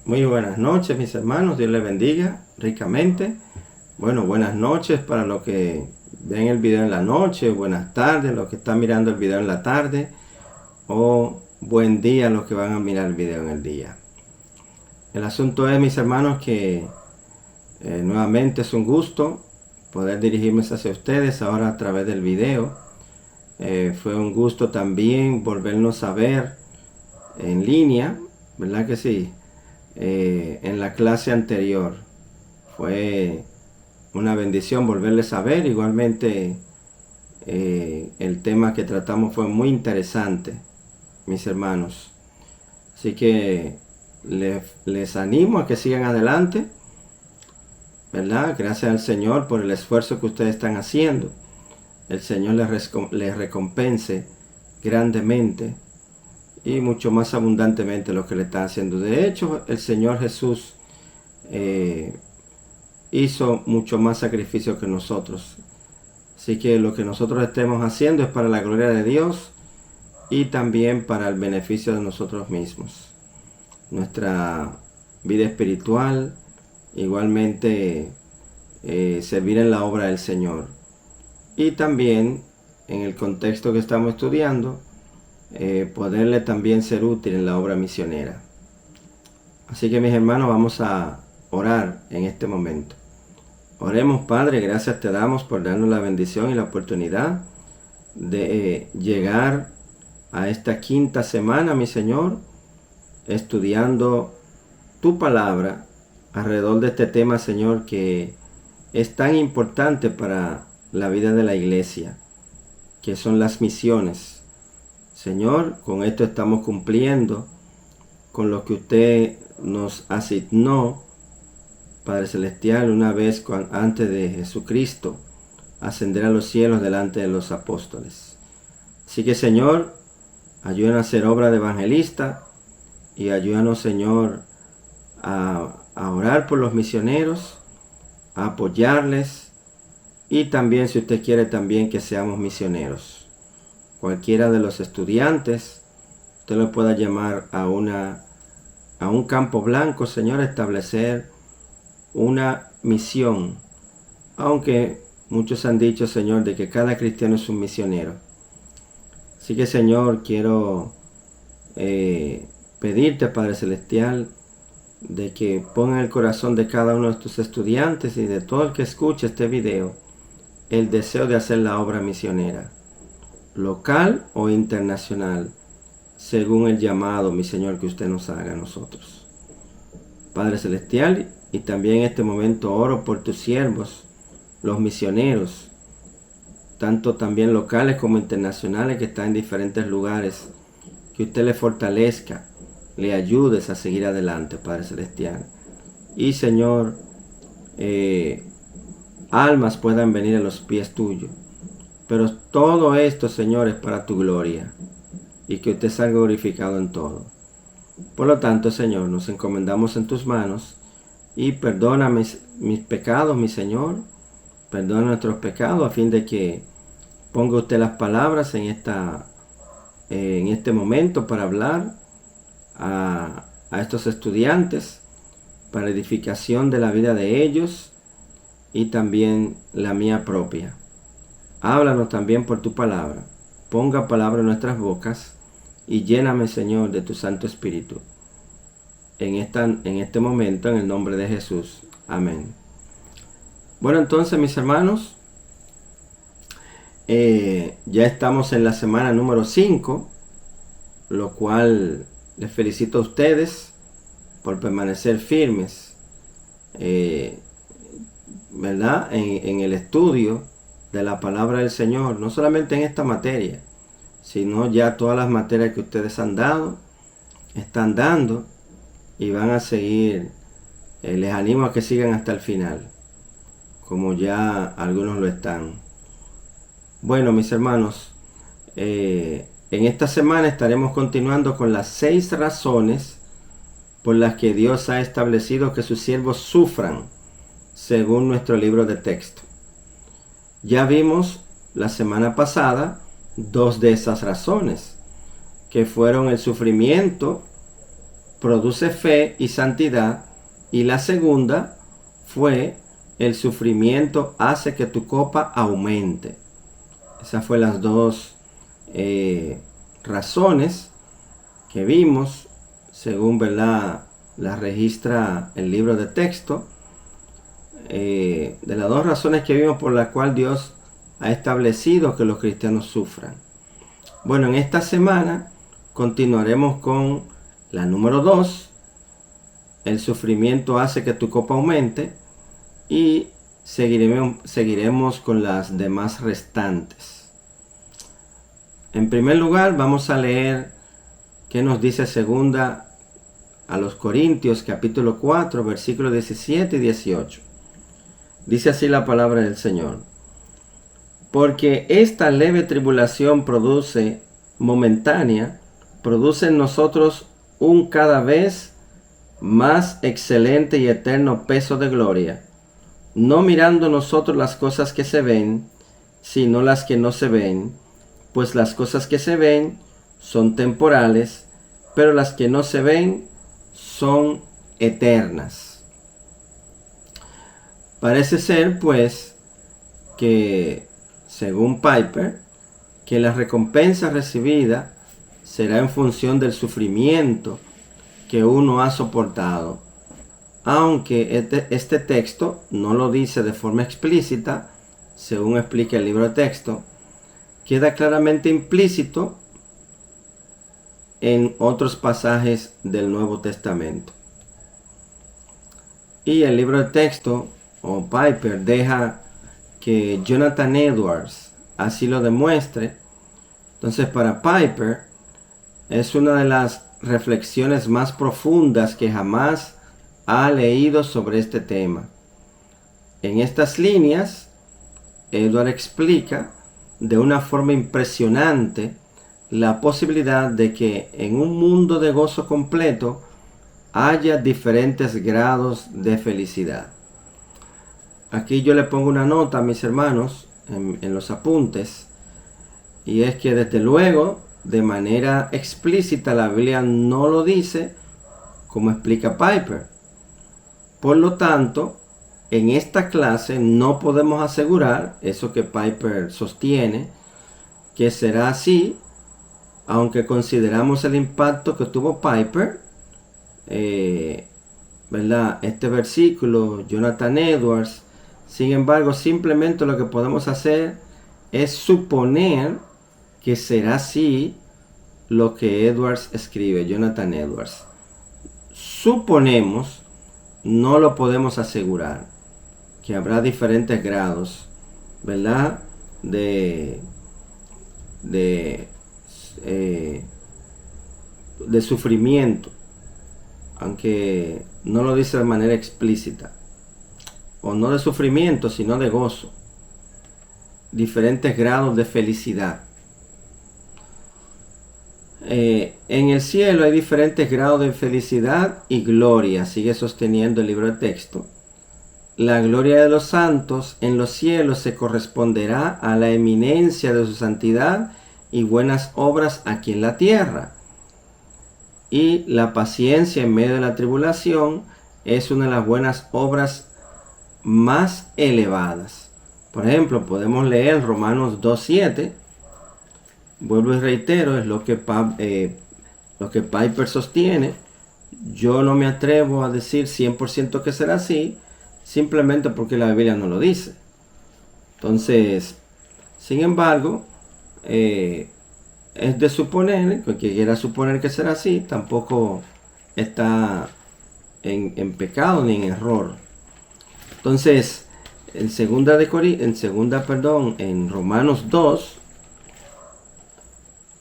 Muy buenas noches, mis hermanos. Dios les bendiga ricamente. Bueno, buenas noches para los que ven el video en la noche. Buenas tardes, los que están mirando el video en la tarde. O buen día a los que van a mirar el video en el día. El asunto es, mis hermanos, que nuevamente es un gusto poder dirigirme hacia ustedes ahora a través del video. Fue un gusto también volvernos a ver en línea, ¿verdad que sí? En la clase anterior fue una bendición volverles a ver. Igualmente el tema que tratamos fue muy interesante, mis hermanos, así que les animo a que sigan adelante, ¿verdad? Gracias al Señor por el esfuerzo que ustedes están haciendo. El Señor les recompense grandemente y mucho más abundantemente lo que le están haciendo. De hecho, el Señor Jesús hizo mucho más sacrificio que nosotros. Así que lo que nosotros estemos haciendo es para la gloria de Dios y también para el beneficio de nosotros mismos. Nuestra vida espiritual, igualmente servir en la obra del Señor. Y también en el contexto que estamos estudiando, poderle también ser útil en la obra misionera. Así que, mis hermanos, vamos a orar en este momento. Oremos. Padre, gracias te damos por darnos la bendición y la oportunidad de llegar a esta quinta semana, mi Señor, estudiando tu palabra alrededor de este tema, Señor, que es tan importante para la vida de la iglesia, que son las misiones. Señor, con esto estamos cumpliendo con lo que usted nos asignó, Padre Celestial, una vez antes de Jesucristo ascender a los cielos delante de los apóstoles. Así que, Señor, ayúdanos a hacer obra de evangelista y ayúdanos, Señor, a orar por los misioneros, a apoyarles y también, si usted quiere, también que seamos misioneros. Cualquiera de los estudiantes, usted lo pueda llamar a un campo blanco, Señor, establecer una misión. Aunque muchos han dicho, Señor, de que cada cristiano es un misionero. Así que, Señor, quiero pedirte, Padre Celestial, de que ponga en el corazón de cada uno de tus estudiantes y de todo el que escuche este video el deseo de hacer la obra misionera, local o internacional, según el llamado, mi Señor, que usted nos haga a nosotros. Padre Celestial, y también en este momento oro por tus siervos, los misioneros, tanto también locales como internacionales, que están en diferentes lugares, que usted le fortalezca, le ayudes a seguir adelante, Padre Celestial. Y, Señor, almas puedan venir a los pies tuyos. Pero todo esto, Señor, es para tu gloria y que usted salga glorificado en todo. Por lo tanto, Señor, nos encomendamos en tus manos y perdona mis pecados, mi Señor. Perdona nuestros pecados a fin de que ponga usted las palabras en este momento para hablar a estos estudiantes, para edificación de la vida de ellos y también la mía propia. Háblanos también por tu palabra. Ponga palabra en nuestras bocas y lléname, Señor, de tu Santo Espíritu. En este momento, en el nombre de Jesús. Amén. Bueno, entonces, mis hermanos, ya estamos en la semana número 5, lo cual les felicito a ustedes por permanecer firmes, ¿verdad? En el estudio de la palabra del Señor, no solamente en esta materia, sino ya todas las materias que ustedes están dando y van a seguir. Les animo a que sigan hasta el final, como ya algunos lo están. Bueno, mis hermanos, en esta semana estaremos continuando con las 6 razones por las que Dios ha establecido que sus siervos sufran, según nuestro libro de texto. Ya vimos la semana pasada 2 de esas razones, que fueron el sufrimiento produce fe y santidad. Y la segunda fue el sufrimiento hace que tu copa aumente. Esas fueron las dos razones que vimos, según, ¿verdad?, la registra el libro de texto. De las dos razones que vimos por las cuales Dios ha establecido que los cristianos sufran. Bueno, en esta semana continuaremos con la número 2. El sufrimiento hace que tu copa aumente. Y seguiremos con las demás restantes. En primer lugar, vamos a leer qué nos dice segunda a los Corintios, capítulo 4, versículos 17 y 18. Dice así la palabra del Señor. Porque esta leve tribulación momentánea, produce en nosotros un cada vez más excelente y eterno peso de gloria, no mirando nosotros las cosas que se ven, sino las que no se ven, pues las cosas que se ven son temporales, pero las que no se ven son eternas. Parece ser, pues, que, según Piper, que la recompensa recibida será en función del sufrimiento que uno ha soportado. Aunque este texto no lo dice de forma explícita, según explica el libro de texto, queda claramente implícito en otros pasajes del Nuevo Testamento. Y el libro de texto, o Piper, deja que Jonathan Edwards así lo demuestre. Entonces, para Piper es una de las reflexiones más profundas que jamás ha leído sobre este tema. En estas líneas, Edward explica de una forma impresionante la posibilidad de que en un mundo de gozo completo haya diferentes grados de felicidad. Aquí yo le pongo una nota a mis hermanos en los apuntes, y es que desde luego, de manera explícita, la Biblia no lo dice como explica Piper. Por lo tanto, en esta clase no podemos asegurar eso que Piper sostiene, que será así, aunque consideramos el impacto que tuvo Piper, ¿verdad?, este versículo, Jonathan Edwards. Sin embargo, simplemente lo que podemos hacer es suponer que será así lo que Edwards escribe, Jonathan Edwards. Suponemos, no lo podemos asegurar, que habrá diferentes grados, ¿verdad?, de sufrimiento, aunque no lo dice de manera explícita, o no de sufrimiento, sino de gozo, diferentes grados de felicidad. En el cielo hay diferentes grados de felicidad y gloria, sigue sosteniendo el libro de texto. La gloria de los santos en los cielos se corresponderá a la eminencia de su santidad y buenas obras aquí en la tierra. Y la paciencia en medio de la tribulación es una de las buenas obras más elevadas. Por ejemplo, podemos leer Romanos 2:7. Vuelvo y reitero, es lo que Piper sostiene. Yo no me atrevo a decir 100% que será así, simplemente porque la Biblia no lo dice. Entonces, sin embargo, es de suponer, que quiera suponer que será así, tampoco está en pecado ni en error. Entonces, en Romanos 2,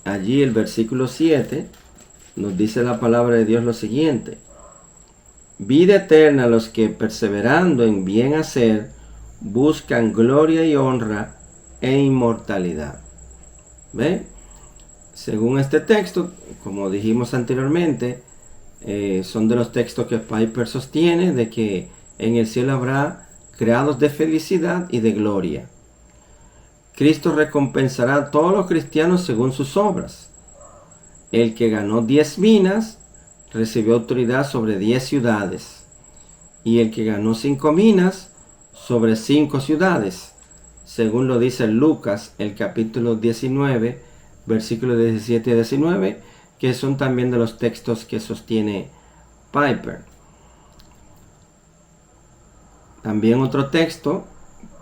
allí el versículo 7, nos dice la palabra de Dios lo siguiente: vida eterna a los que perseverando en bien hacer buscan gloria y honra e inmortalidad. ¿Ven? Según este texto, como dijimos anteriormente, son de los textos que Piper sostiene de que en el cielo habrá grados de felicidad y de gloria. Cristo recompensará a todos los cristianos según sus obras. El que ganó 10 minas recibió autoridad sobre 10 ciudades, y el que ganó 5 minas sobre 5 ciudades, según lo dice Lucas, el capítulo 19, versículos 17 y 19, que son también de los textos que sostiene Piper. También otro texto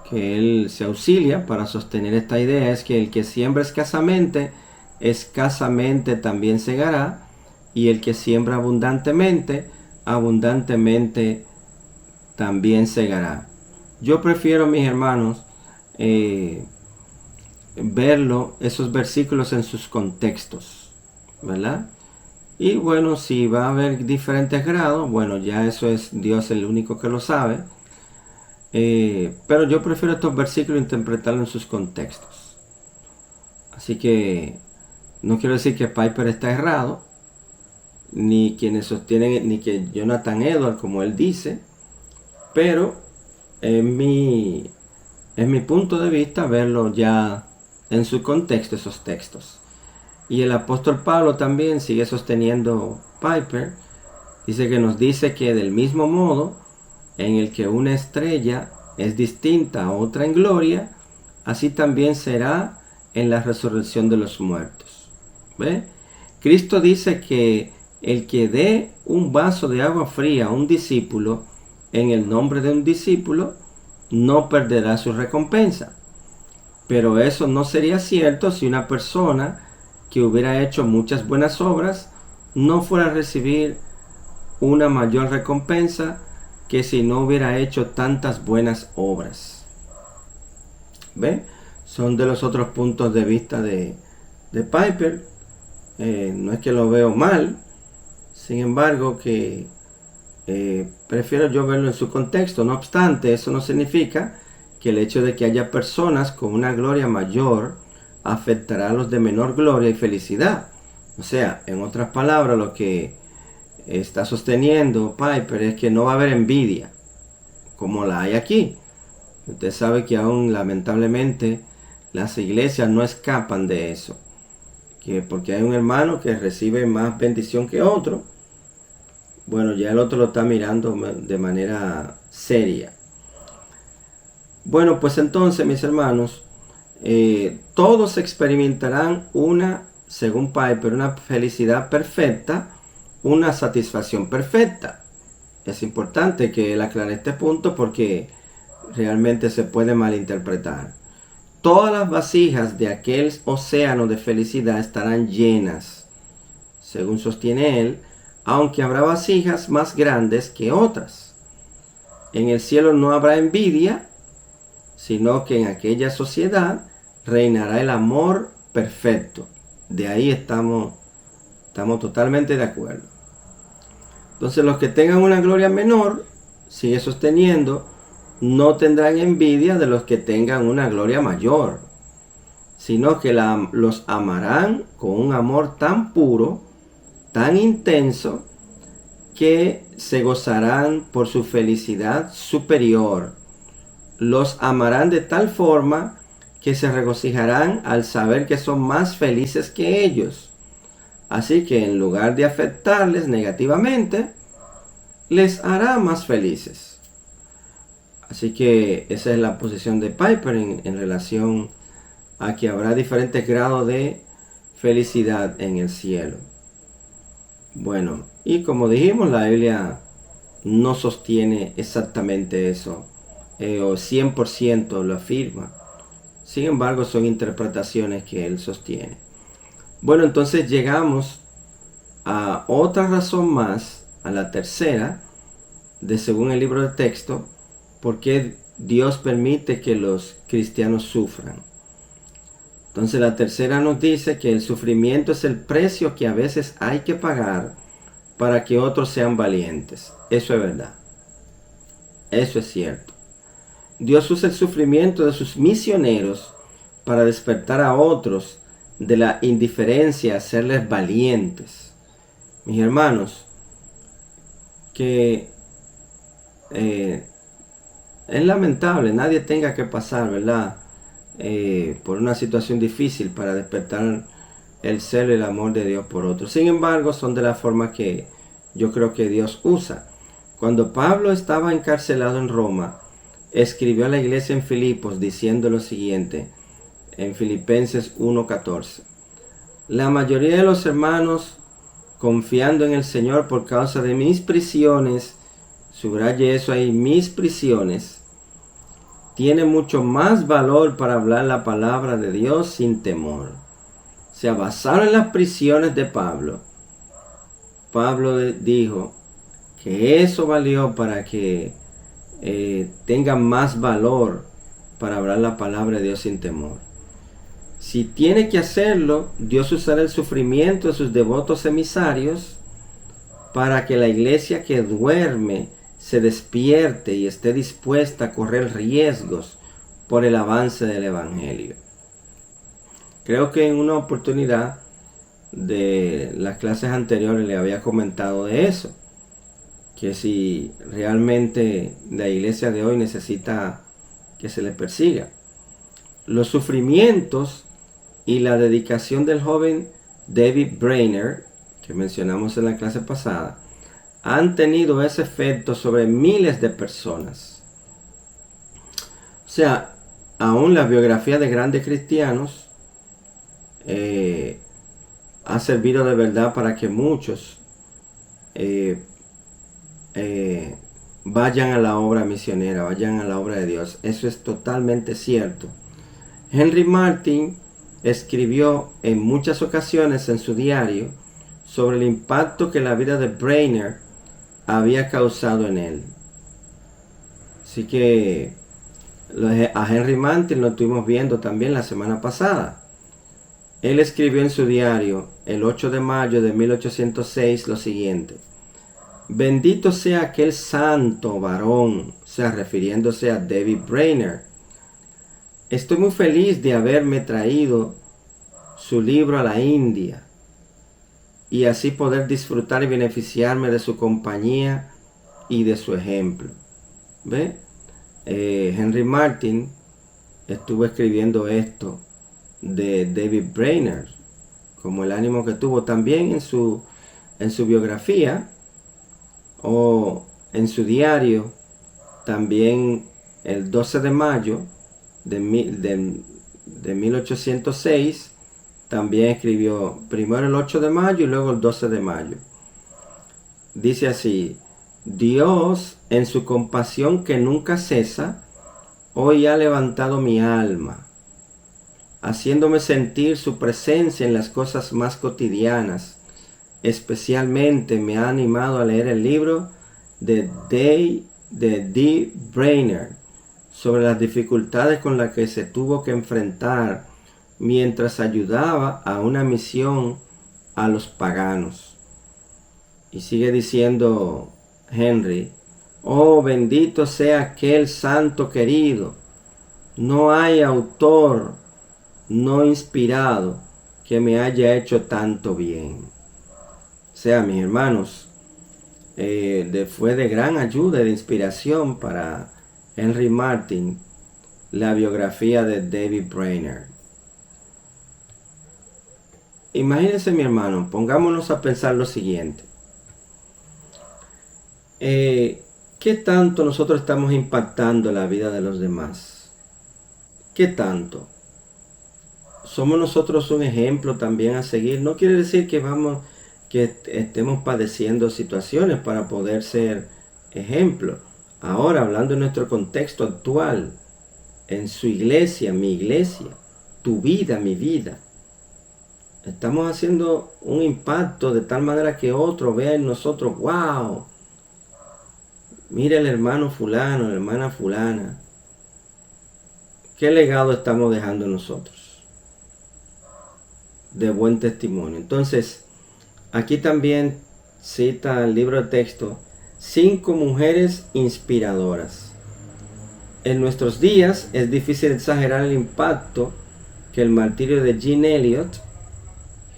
que él se auxilia para sostener esta idea es que el que siembra escasamente también segará, y el que siembra abundantemente también segará. Yo prefiero, mis hermanos, verlo, esos versículos en sus contextos, ¿verdad? Y bueno, si va a haber diferentes grados, bueno, ya eso es Dios el único que lo sabe. Pero yo prefiero estos versículos interpretarlos en sus contextos. Así que no quiero decir que Piper está errado, ni quienes sostienen, ni que Jonathan Edwards, como él dice, pero es mi punto de vista verlo ya en su contexto, esos textos. Y el apóstol Pablo también sigue sosteniendo Piper, nos dice que del mismo modo en el que una estrella es distinta a otra en gloria, así también será en la resurrección de los muertos. ¿Ve? Cristo dice que el que dé un vaso de agua fría a un discípulo en el nombre de un discípulo no perderá su recompensa. Pero eso no sería cierto si una persona que hubiera hecho muchas buenas obras no fuera a recibir una mayor recompensa que si no hubiera hecho tantas buenas obras. ¿Ven? Son de los otros puntos de vista de Piper. No es que lo veo mal, sin embargo que prefiero yo verlo en su contexto. No obstante, eso no significa que el hecho de que haya personas con una gloria mayor afectará a los de menor gloria y felicidad. O sea, en otras palabras, lo que está sosteniendo Piper es que no va a haber envidia como la hay aquí. Usted sabe que aún lamentablemente las iglesias no escapan de eso, que porque hay un hermano que recibe más bendición que otro, bueno, ya el otro lo está mirando de manera seria. Bueno, pues entonces, mis hermanos, todos experimentarán según Piper, una felicidad perfecta, una satisfacción perfecta. Es importante que él aclare este punto porque realmente se puede malinterpretar. Todas las vasijas de aquel océano de felicidad estarán llenas, según sostiene él, aunque habrá vasijas más grandes que otras. En el cielo no habrá envidia, sino que en aquella sociedad reinará el amor perfecto. De ahí estamos totalmente de acuerdo. Entonces los que tengan una gloria menor, sigue sosteniendo, no tendrán envidia de los que tengan una gloria mayor, sino que los amarán con un amor tan puro, tan intenso, que se gozarán por su felicidad superior. Los amarán de tal forma que se regocijarán al saber que son más felices que ellos. Así que en lugar de afectarles negativamente, les hará más felices. Así que esa es la posición de Piper en relación a que habrá diferentes grados de felicidad en el cielo. Bueno, y como dijimos, la Biblia no sostiene exactamente eso, o 100% lo afirma. Sin embargo, son interpretaciones que él sostiene. Bueno, entonces llegamos a otra razón más, a la tercera, según el libro de texto, por qué Dios permite que los cristianos sufran. Entonces la tercera nos dice que el sufrimiento es el precio que a veces hay que pagar para que otros sean valientes. Eso es verdad. Eso es cierto. Dios usa el sufrimiento de sus misioneros para despertar a otros de la indiferencia, hacerles valientes. Mis hermanos, que es lamentable, nadie tenga que pasar, ¿verdad? Por una situación difícil para despertar el celo y el amor de Dios por otros. Sin embargo, son de la forma que yo creo que Dios usa. Cuando Pablo estaba encarcelado en Roma, escribió a la iglesia en Filipos diciendo lo siguiente, en Filipenses 1:14. La mayoría de los hermanos, confiando en el Señor por causa de mis prisiones, subraye eso ahí, mis prisiones, tiene mucho más valor para hablar la palabra de Dios sin temor. O sea, basado en las prisiones de Pablo, Pablo dijo que eso valió para que tenga más valor para hablar la palabra de Dios sin temor. Si tiene que hacerlo, Dios usará el sufrimiento de sus devotos emisarios para que la iglesia que duerme se despierte y esté dispuesta a correr riesgos por el avance del Evangelio. Creo que en una oportunidad de las clases anteriores le había comentado de eso, que si realmente la iglesia de hoy necesita que se le persiga. Los sufrimientos y la dedicación del joven David Brainerd, que mencionamos en la clase pasada, han tenido ese efecto sobre miles de personas. O sea, aún la biografía de grandes cristianos ha servido de verdad para que muchos vayan a la obra misionera, vayan a la obra de Dios. Eso es totalmente cierto. Henry Martyn escribió en muchas ocasiones en su diario sobre el impacto que la vida de Brainerd había causado en él. Así que a Henry Martyn lo estuvimos viendo también la semana pasada. Él escribió en su diario el 8 de mayo de 1806 lo siguiente: bendito sea aquel santo varón, o sea, refiriéndose a David Brainerd. Estoy muy feliz de haberme traído su libro a la India y así poder disfrutar y beneficiarme de su compañía y de su ejemplo. ¿Ve? Henry Martyn estuvo escribiendo esto de David Brainerd, como el ánimo que tuvo también en su biografía o en su diario. También el 12 de mayo de 1806 también escribió primero el 8 de mayo y luego el 12 de mayo. Dice así: Dios, en su compasión que nunca cesa, hoy ha levantado mi alma, haciéndome sentir su presencia en las cosas más cotidianas. Especialmente me ha animado a leer el libro de D. Brainerd sobre las dificultades con las que se tuvo que enfrentar mientras ayudaba a una misión a los paganos. Y sigue diciendo Henry: oh, bendito sea aquel santo querido. No hay autor no inspirado que me haya hecho tanto bien. O sea, mis hermanos, fue de gran ayuda y de inspiración para Henry Martyn la biografía de David Brainerd. Imagínense, mi hermano, pongámonos a pensar lo siguiente. ¿Qué tanto nosotros estamos impactando la vida de los demás? ¿Qué tanto? ¿Somos nosotros un ejemplo también a seguir? No quiere decir que estemos padeciendo situaciones para poder ser ejemplo. Ahora, hablando en nuestro contexto actual, en su iglesia, mi iglesia, tu vida, mi vida, estamos haciendo un impacto de tal manera que otro vea en nosotros: wow, mira el hermano fulano, la hermana fulana. ¿Qué legado estamos dejando nosotros de buen testimonio? Entonces, aquí también cita el libro de texto 5 mujeres inspiradoras. En nuestros días es difícil exagerar el impacto que el martirio de Jean Elliott,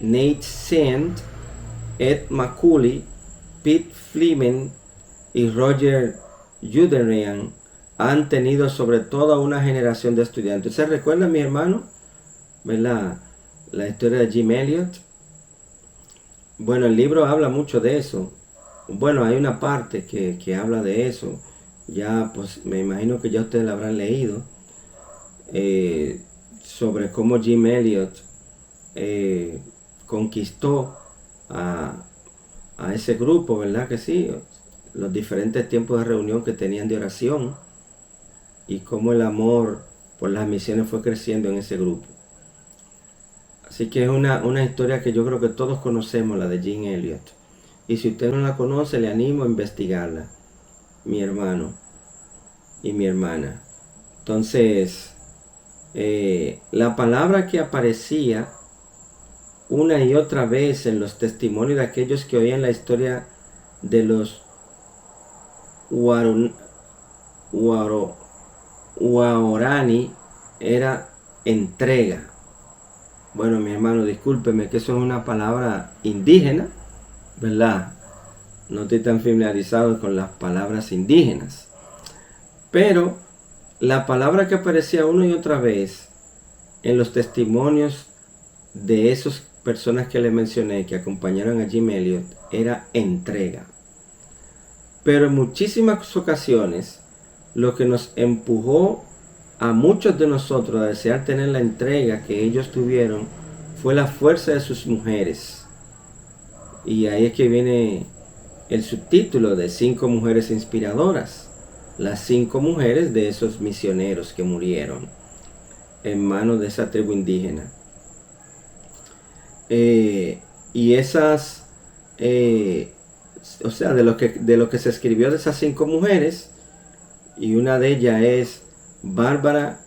Nate Saint, Ed Macaulay, Pete Fleming y Roger Youderian han tenido sobre toda una generación de estudiantes. ¿Se recuerdan, mi hermano? ¿Verdad? La historia de Jim Elliot. Bueno, el libro habla mucho de eso. Bueno, hay una parte que habla de eso. Ya, pues me imagino que ya ustedes la habrán leído. eh, Sobre cómo Jim Elliot eh, conquistó a, a ese grupo, ¿verdad que sí? Los diferentes tiempos de reunión que tenían de oración y cómo el amor por las misiones fue creciendo en ese grupo. Así que es una historia que yo creo que todos conocemos, la de Jim Elliot. Y si usted no la conoce, le animo a investigarla, mi hermano y mi hermana. Entonces, la palabra que aparecía una y otra vez en los testimonios de aquellos que oían la historia de los Waorani era entrega. Bueno, mi hermano, discúlpeme que eso es una palabra indígena, ¿verdad? No estoy tan familiarizado con las palabras indígenas. Pero la palabra que aparecía una y otra vez en los testimonios de esas personas que le mencioné que acompañaron a Jim Elliot era entrega. Pero en muchísimas ocasiones lo que nos empujó a muchos de nosotros a desear tener la entrega que ellos tuvieron fue la fuerza de sus mujeres. Y ahí es que viene el subtítulo de 5 mujeres inspiradoras. Las 5 mujeres de esos misioneros que murieron en manos de esa tribu indígena. Y esas, o sea, de lo que se escribió de esas 5 mujeres, y una de ellas es Bárbara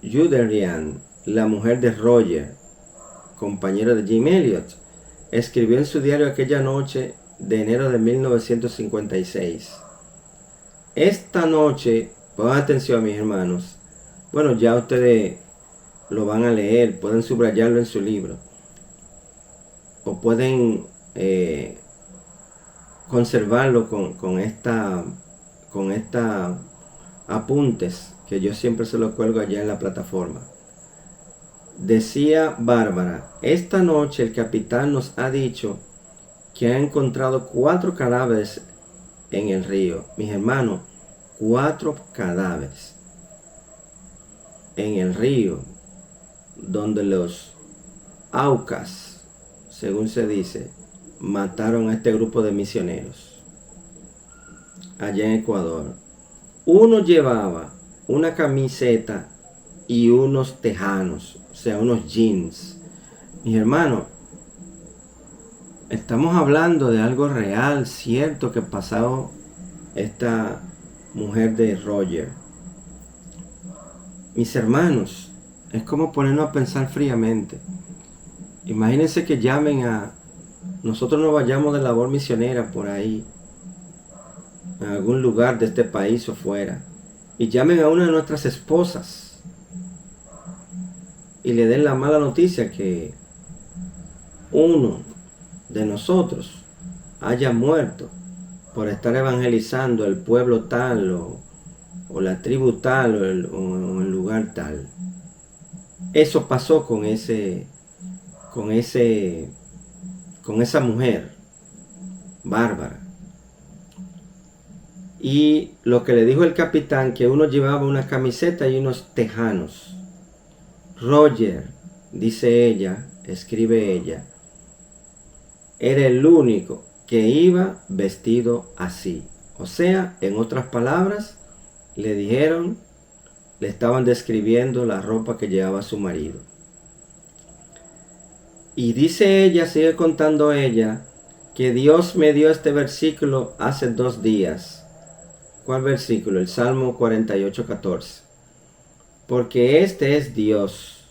Juderian, la mujer de Roger, compañero de Jim Elliot. Escribió en su diario aquella noche de enero de 1956. Esta noche, pongan atención mis hermanos, bueno, ya ustedes lo van a leer, pueden subrayarlo en su libro, o pueden conservarlo con esta apuntes que yo siempre se los cuelgo allá en la plataforma. Decía Bárbara: esta noche el capitán nos ha dicho que ha encontrado 4 cadáveres en el río. Mis hermanos, 4 cadáveres en el río, donde los Aucas, según se dice, mataron a este grupo de misioneros allá en Ecuador. Uno llevaba una camiseta y unos tejanos, o sea, unos jeans. Mis hermanos, estamos hablando de algo real, cierto, que pasó esta mujer de Roger. Mis hermanos, es como ponernos a pensar fríamente. Imagínense que llamen a... Nosotros nos vayamos de labor misionera por ahí, en algún lugar de este país o fuera, y llamen a una de nuestras esposas y le den la mala noticia que uno de nosotros haya muerto por estar evangelizando el pueblo tal o la tribu tal o el lugar tal. Eso pasó con esa mujer, Bárbara. Y lo que le dijo el capitán, que uno llevaba una camiseta y unos tejanos. Roger, dice ella, escribe ella, era el único que iba vestido así. O sea, en otras palabras, le estaban describiendo la ropa que llevaba su marido. Y dice ella, sigue contando ella, que Dios me dio este versículo hace 2 días. ¿Cuál versículo? El Salmo 48:14. Porque este es Dios,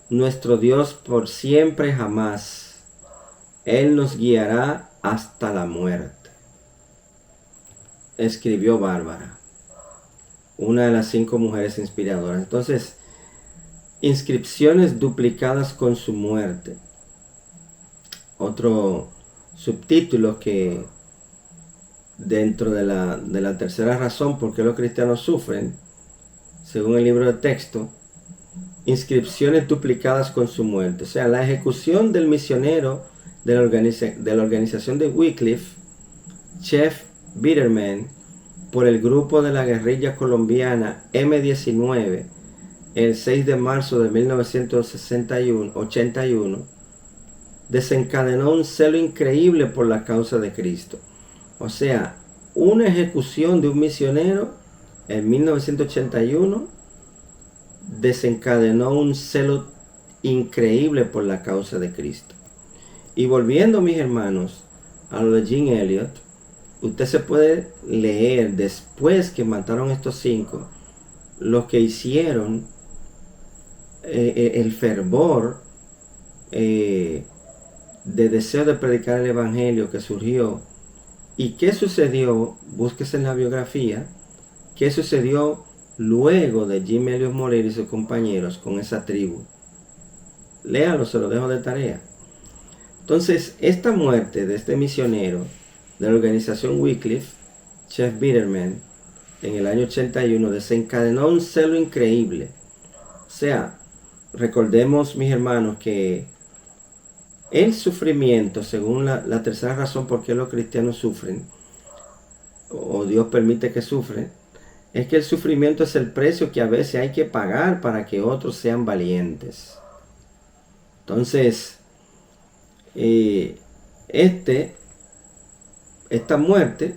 nuestro Dios por siempre jamás. Él nos guiará hasta la muerte. Escribió Bárbara, una de las 5 mujeres inspiradoras. Entonces, inscripciones duplicadas con su muerte. Otro subtítulo que dentro de la tercera razón por qué los cristianos sufren, según el libro de texto, inscripciones duplicadas con su muerte. O sea, la ejecución del misionero de la organización de Wycliffe Chef Biderman por el grupo de la guerrilla colombiana M-19 el 6 de marzo de 1981, desencadenó un celo increíble por la causa de Cristo. O sea, una ejecución de un misionero en 1981 desencadenó un celo increíble por la causa de Cristo. Y volviendo, mis hermanos, a lo de Jim Elliot, usted se puede leer después que mataron estos 5, lo que hicieron, el fervor de deseo de predicar el evangelio que surgió. ¿Y qué sucedió? Búsquese en la biografía. ¿Qué sucedió luego de Jim Elliot morir y sus compañeros con esa tribu? Léalo, se lo dejo de tarea. Entonces, esta muerte de este misionero de la organización Wycliffe, Chef Biderman, en el año 81, desencadenó un celo increíble. O sea, recordemos, mis hermanos, que el sufrimiento, según la tercera razón por qué los cristianos sufren, o Dios permite que sufren, es que el sufrimiento es el precio que a veces hay que pagar para que otros sean valientes. Entonces, esta muerte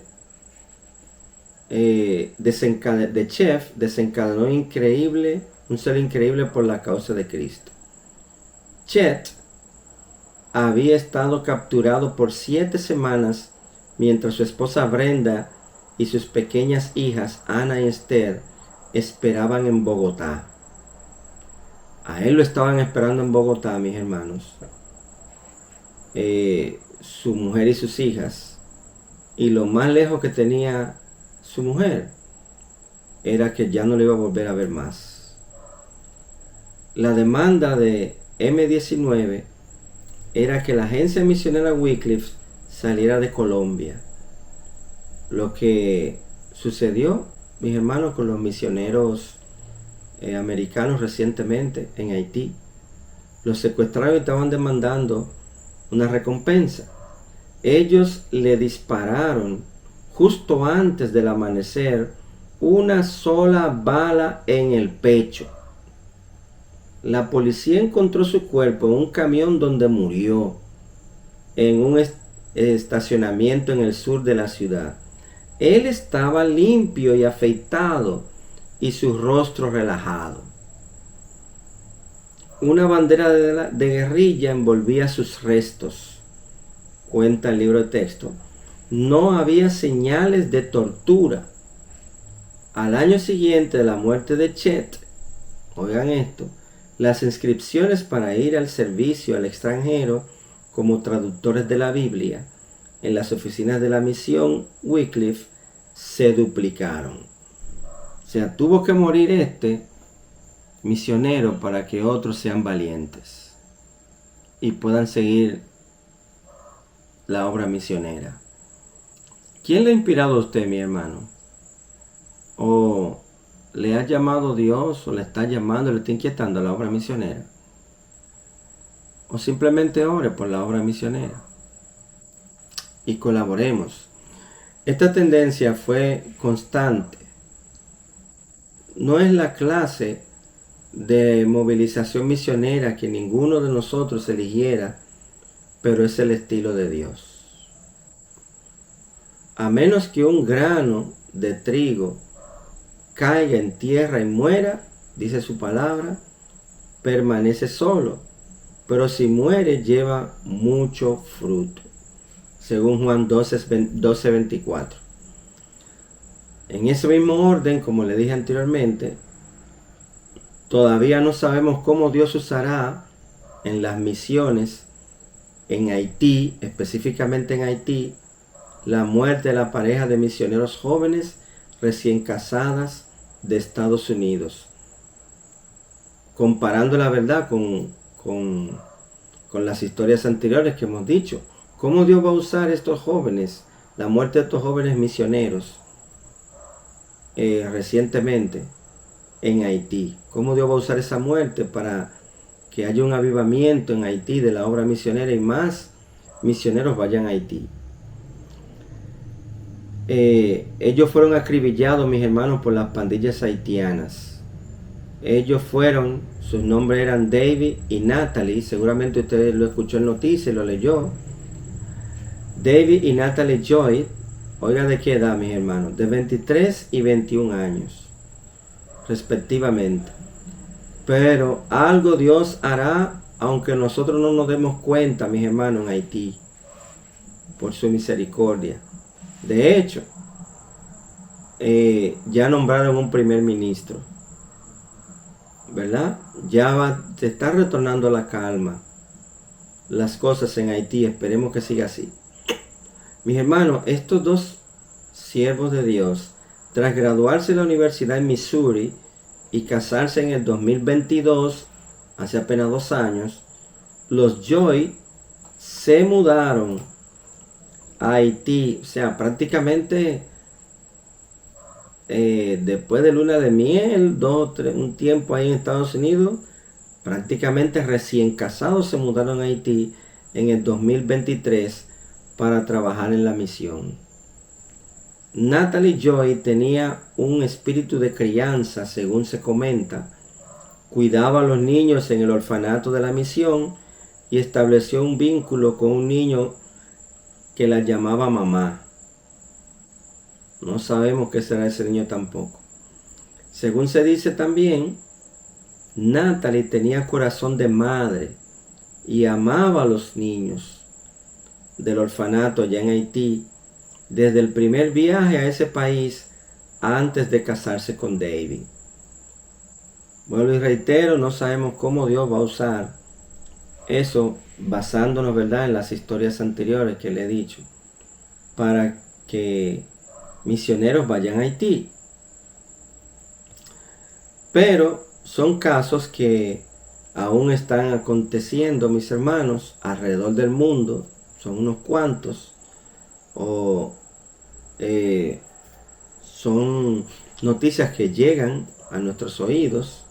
de Chef desencadenó un celo increíble por la causa de Cristo. Chet había estado capturado por 7 semanas mientras su esposa Brenda y sus pequeñas hijas Ana y Esther esperaban en Bogotá. A él lo estaban esperando en Bogotá, mis hermanos, su mujer y sus hijas, y lo más lejos que tenía su mujer era que ya no le iba a volver a ver más. La demanda de M-19 era que la agencia misionera Wycliffe saliera de Colombia. Lo que sucedió, mis hermanos, con los misioneros americanos recientemente en Haití. Los secuestraron y estaban demandando una recompensa. Ellos le dispararon justo antes del amanecer una sola bala en el pecho. La policía encontró su cuerpo en un camión donde murió, en un estacionamiento en el sur de la ciudad. Él estaba limpio y afeitado y su rostro relajado. Una bandera de guerrilla envolvía sus restos, cuenta el libro de texto. No había señales de tortura. Al año siguiente de la muerte de Chet, oigan esto, las inscripciones para ir al servicio al extranjero como traductores de la Biblia en las oficinas de la misión Wycliffe se duplicaron. O sea, tuvo que morir este misionero para que otros sean valientes y puedan seguir la obra misionera. ¿Quién le ha inspirado a usted, mi hermano? ¿O le ha llamado Dios, o le está llamando, le está inquietando a la obra misionera? ¿O simplemente ore por la obra misionera? Y colaboremos. Esta tendencia fue constante. No es la clase de movilización misionera que ninguno de nosotros eligiera, pero es el estilo de Dios. A menos que un grano de trigo caiga en tierra y muera, dice su palabra, permanece solo, pero si muere lleva mucho fruto, según Juan 12:24. En ese mismo orden, como le dije anteriormente, todavía no sabemos cómo Dios usará en las misiones en Haití, específicamente en Haití, la muerte de la pareja de misioneros jóvenes recién casadas de Estados Unidos. Comparando la verdad con las historias anteriores que hemos dicho. ¿Cómo Dios va a usar estos jóvenes, la muerte de estos jóvenes misioneros recientemente en Haití? ¿Cómo Dios va a usar esa muerte para que haya un avivamiento en Haití de la obra misionera y más misioneros vayan a Haití? ellos fueron acribillados, mis hermanos, por las pandillas haitianas. Ellos fueron, sus nombres eran David y Natalie, seguramente usted lo escuchó en noticias, lo leyó. David y Natalie Joy, oiga de qué edad, mis hermanos, de 23 y 21 años, respectivamente. Pero algo Dios hará, aunque nosotros no nos demos cuenta, mis hermanos, en Haití, por su misericordia. De hecho, ya nombraron un primer ministro, ¿verdad? Se está retornando la calma, las cosas en Haití, esperemos que siga así. Mis hermanos, estos dos siervos de Dios, tras graduarse en la universidad en Missouri y casarse en el 2022, hace apenas 2 años, los Joy se mudaron a Haití, o sea, prácticamente después de luna de miel, un tiempo ahí en Estados Unidos, prácticamente recién casados se mudaron a Haití en el 2023 para trabajar en la misión. Natalie Joy tenía un espíritu de crianza, según se comenta, cuidaba a los niños en el orfanato de la misión y estableció un vínculo con un niño que la llamaba mamá. No sabemos qué será ese niño tampoco. Según se dice también, Natalie tenía corazón de madre y amaba a los niños del orfanato allá en Haití desde el primer viaje a ese país antes de casarse con David. Bueno, y reitero, no sabemos cómo Dios va a usar eso, basándonos, ¿verdad?, en las historias anteriores que le he dicho, para que misioneros vayan a Haití. Pero son casos que aún están aconteciendo, mis hermanos, alrededor del mundo. Son unos cuantos. Son noticias que llegan a nuestros oídos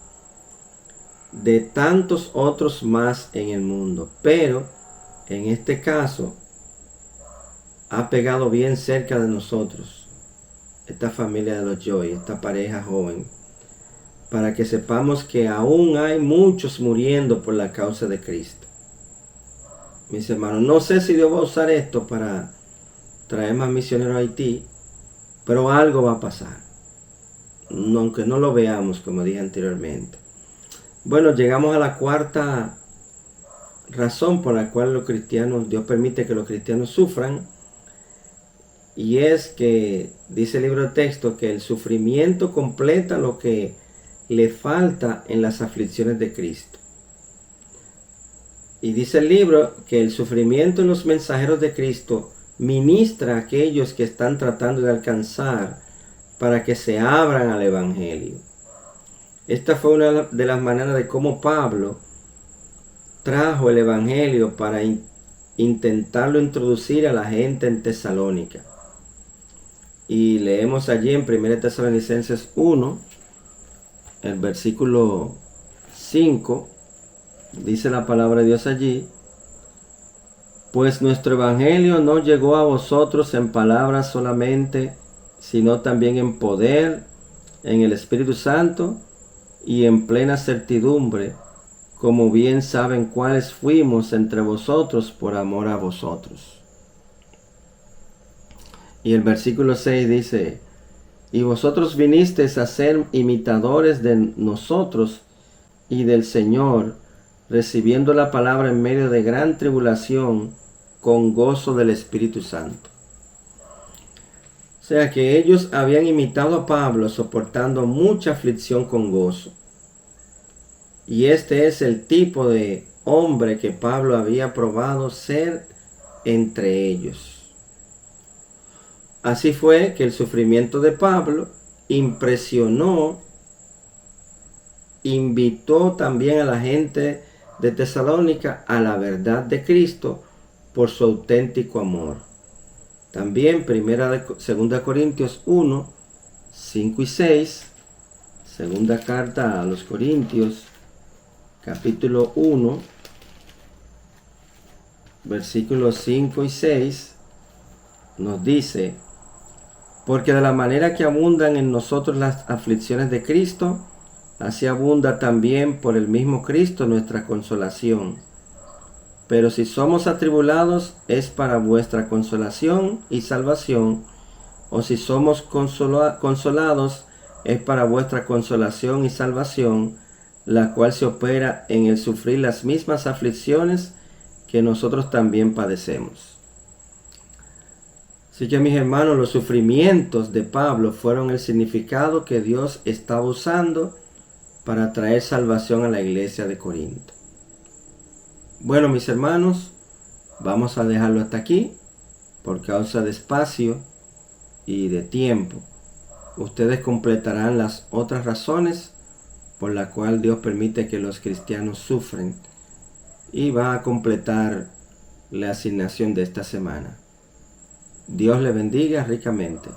de tantos otros más en el mundo. Pero en este caso ha pegado bien cerca de nosotros esta familia de los Joy, esta pareja joven, para que sepamos que aún hay muchos muriendo por la causa de Cristo. Mis hermanos, no sé si Dios va a usar esto para traer más misioneros a Haití, pero algo va a pasar, aunque no lo veamos, como dije anteriormente. Bueno, llegamos a la cuarta razón por la cual los cristianos, Dios permite que los cristianos sufran, y es que, dice el libro de texto, que el sufrimiento completa lo que le falta en las aflicciones de Cristo. Y dice el libro que el sufrimiento en los mensajeros de Cristo ministra a aquellos que están tratando de alcanzar para que se abran al Evangelio. Esta fue una de las maneras de cómo Pablo trajo el Evangelio para intentarlo introducir a la gente en Tesalónica. Y leemos allí en 1 Tesalonicenses 1, el versículo 5, dice la palabra de Dios allí: pues nuestro evangelio no llegó a vosotros en palabras solamente, sino también en poder, en el Espíritu Santo y en plena certidumbre, como bien saben cuáles fuimos entre vosotros por amor a vosotros. Y el versículo 6 dice: y vosotros vinisteis a ser imitadores de nosotros y del Señor, recibiendo la palabra en medio de gran tribulación, con gozo del Espíritu Santo. O sea que ellos habían imitado a Pablo soportando mucha aflicción con gozo. Y este es el tipo de hombre que Pablo había probado ser entre ellos. Así fue que el sufrimiento de Pablo impresionó, invitó también a la gente de Tesalónica a la verdad de Cristo por su auténtico amor. También 2 Corintios 1, 5 y 6, segunda carta a los Corintios, capítulo 1, versículos 5 y 6, nos dice: Porque de la manera que abundan en nosotros las aflicciones de Cristo, así abunda también por el mismo Cristo nuestra consolación. Pero si somos atribulados, es para vuestra consolación y salvación, o si somos consolados, es para vuestra consolación y salvación, la cual se opera en el sufrir las mismas aflicciones que nosotros también padecemos. Así que, mis hermanos, los sufrimientos de Pablo fueron el significado que Dios estaba usando para traer salvación a la iglesia de Corinto. Bueno, mis hermanos, vamos a dejarlo hasta aquí por causa de espacio y de tiempo. Ustedes completarán las otras razones por las cuales Dios permite que los cristianos sufren y va a completar la asignación de esta semana. Dios le bendiga ricamente.